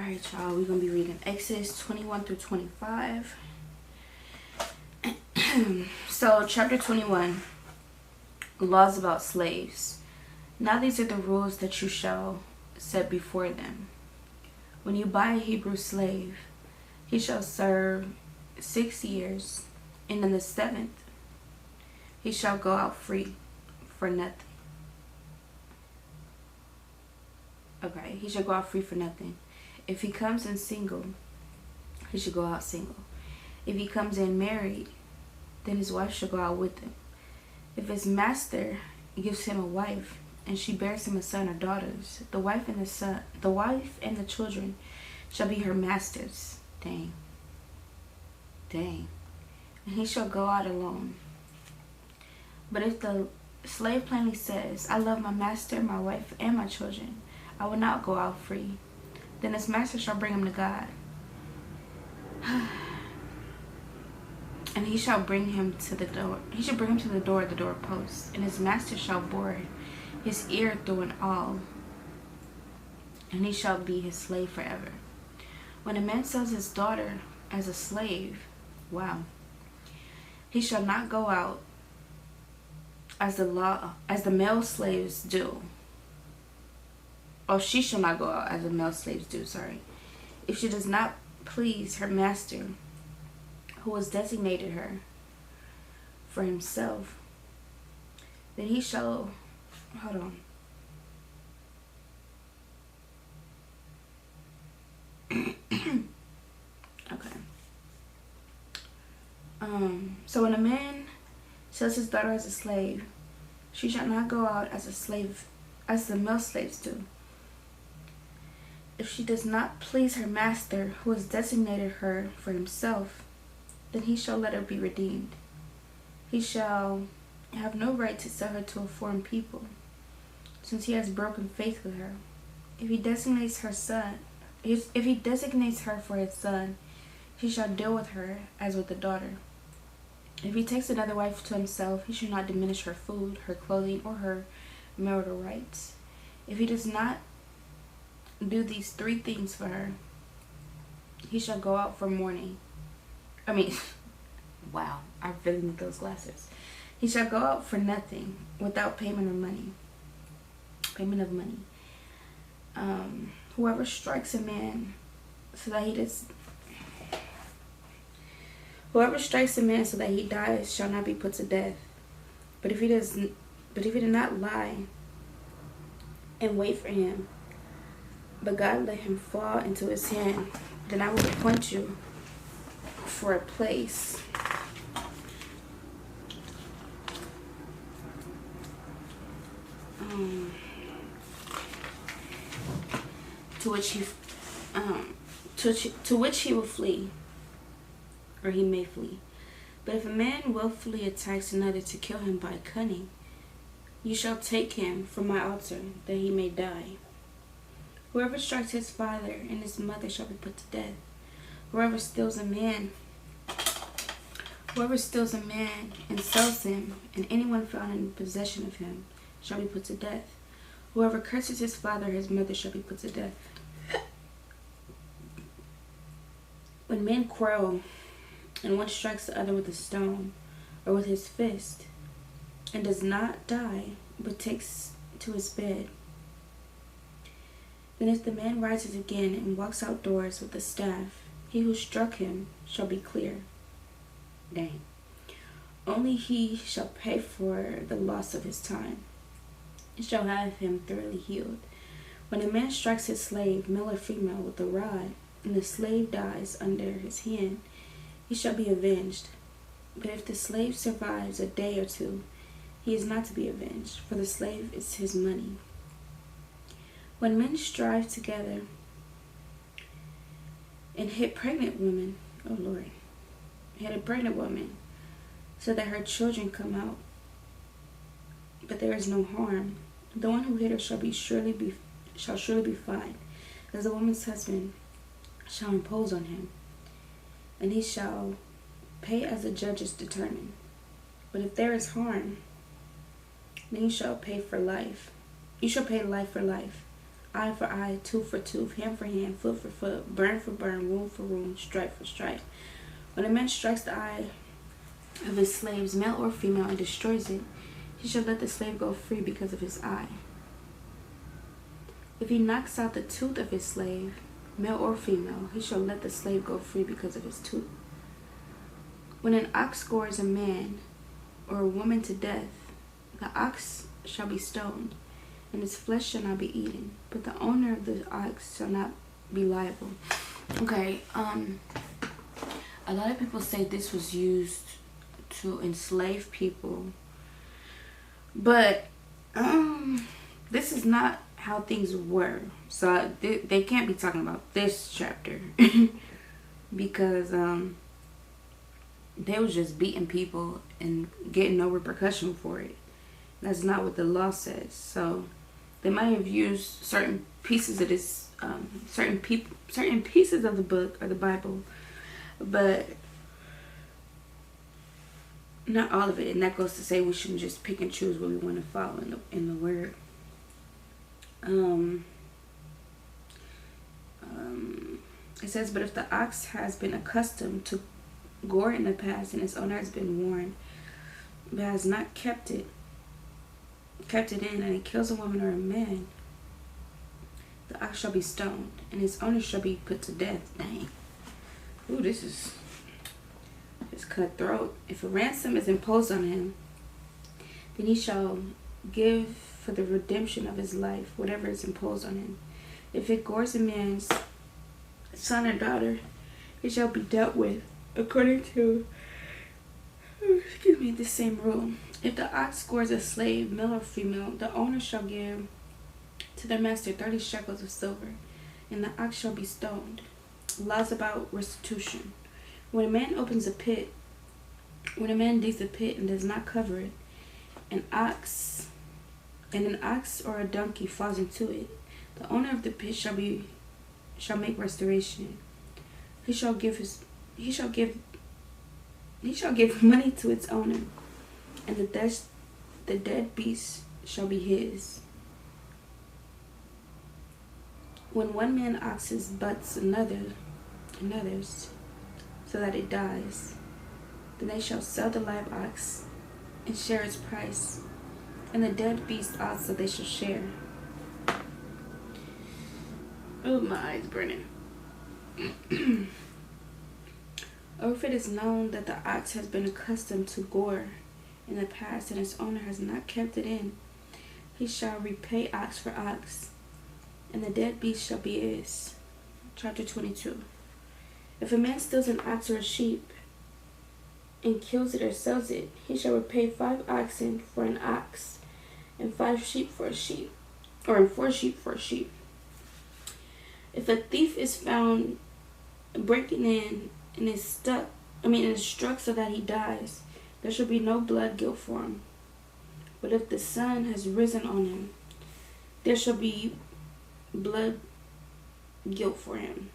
Alright, y'all, we're going to be reading Exodus 21 through 25. So, chapter 21, laws about slaves. Now these are the rules that you shall set before them. When you buy a Hebrew slave, he shall serve 6 years, and in the 7th, he shall go out free for nothing. Okay, he shall go out free for nothing. If he comes in single, he should go out single. If he comes in married, then his wife shall go out with him. If his master gives him a wife, and she bears him a son or daughters, the wife and the children shall be her master's. Dang. And he shall go out alone. But if the slave plainly says, I love my master, my wife, and my children, I will not go out free, then his master shall bring him to God. And he shall bring him to the door. He shall bring him to the door of the doorpost, and his master shall bore his ear through and all, and he shall be his slave forever. When a man sells his daughter as a slave, wow, he shall not go out as the male slaves do. Or she shall not go out as the male slaves do, if she does not please her master, who has designated her for himself, then he shall, hold on. Okay. So when a man sells his daughter as a slave, she shall not go out as a slave, as the male slaves do. If she does not please her master, who has designated her for himself, then he shall let her be redeemed. He shall have no right to sell her to a foreign people, since he has broken faith with her. If he designates her for his son, he shall deal with her as with a daughter. If he takes another wife to himself, he shall not diminish her food, her clothing, or her marital rights. If he does not do these 3 things for her, he shall go out for mourning. Wow, I really need those glasses. He shall go out for nothing, without payment of money. Whoever strikes a man so that he dies shall not be put to death. But if he did not lie and wait for him, but God let him fall into his hand, then I will appoint you for a place to which he will flee, or he may flee. But if a man willfully attacks another to kill him by cunning, you shall take him from my altar, that he may die. Whoever strikes his father and his mother shall be put to death. Whoever steals a man and sells him, and anyone found in possession of him, shall be put to death. Whoever curses his father or his mother shall be put to death. When men quarrel, and one strikes the other with a stone or with his fist, and does not die, but takes to his bed, then if the man rises again and walks outdoors with a staff, he who struck him shall be clear. Dang. Only he shall pay for the loss of his time, and shall have him thoroughly healed. When a man strikes his slave, male or female, with a rod, and the slave dies under his hand, he shall be avenged. But if the slave survives a day or 2, he is not to be avenged, for the slave is his money. When men strive together and hit a pregnant woman, so that her children come out, but there is no harm, the one who hit her shall surely be fined, as the woman's husband shall impose on him, and he shall pay as the judges determine. But if there is harm, then you shall pay life for life, eye for eye, tooth for tooth, hand for hand, foot for foot, burn for burn, wound for wound, stripe for stripe. When a man strikes the eye of his slaves, male or female, and destroys it, he shall let the slave go free because of his eye. If he knocks out the tooth of his slave, male or female, he shall let the slave go free because of his tooth. When an ox gores a man or a woman to death, the ox shall be stoned, and its flesh shall not be eaten, but the owner of the ox shall not be liable. Okay, a lot of people say this was used to enslave people, but this is not how things were. So they can't be talking about this chapter because they was just beating people and getting no repercussion for it. That's not what the law says. So they might have used certain pieces of this, certain pieces of the book or the Bible, but not all of it. And that goes to say we shouldn't just pick and choose what we want to follow in the word. It says, but if the ox has been accustomed to gore in the past and its owner has been warned but has not kept it in, and it kills a woman or a man, the ox shall be stoned and his owner shall be put to death. Dang. Ooh, this is cutthroat. If a ransom is imposed on him, then he shall give for the redemption of his life whatever is imposed on him. If it gores a man's son or daughter, it shall be dealt with according to the same rule. If the ox gores a slave, male or female, the owner shall give to their master 30 shekels of silver, and the ox shall be stoned. Laws about restitution. When a man digs a pit and does not cover it, an ox or a donkey falls into it, the owner of the pit shall make restoration. He shall give money to its owner, and the dead beast shall be his. When one man oxes butts another's, so that it dies, then they shall sell the live ox and share its price, and the dead beast also they shall share. Oh, my eyes burning. Or if it is known that the ox has been accustomed to gore in the past and its owner has not kept it in, he shall repay ox for ox, and the dead beast shall be his. Chapter 22. If a man steals an ox or a sheep and kills it or sells it, he shall repay 5 oxen for an ox, and 5 sheep for a sheep, or 4 sheep for a sheep. If a thief is found breaking in and is struck so that he dies, there shall be no blood guilt for him. But if the sun has risen on him, there shall be blood guilt for him.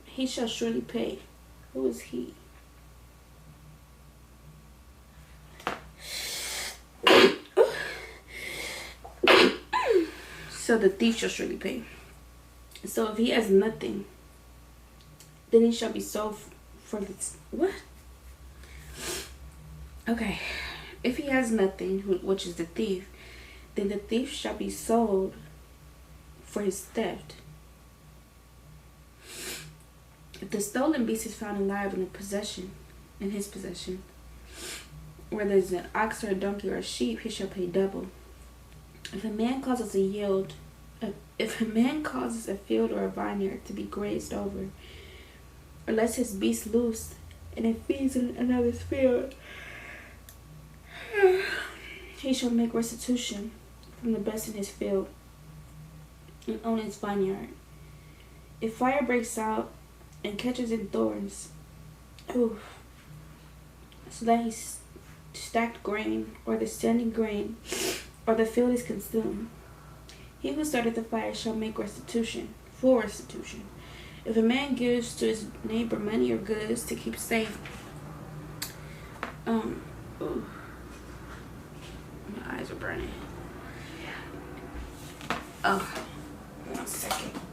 He shall surely pay. Who is he? So the thief shall surely pay. So if he has nothing, then he shall be sold for this. What? Okay. If he has nothing, which is the thief, then the thief shall be sold for his theft. If the stolen beast is found alive in his possession, whether it's an ox or a donkey or a sheep, he shall pay double. If a man causes a field or a vineyard to be grazed over, or lets his beast loose, and it feeds in another's field, he shall make restitution from the best in his field and own his vineyard. If fire breaks out and catches in thorns, so that he stacked grain, or the standing grain, or the field is consumed, he who started the fire shall make full restitution. If a man gives to his neighbor money or goods to keep safe, my eyes are burning. Oh, 1 second.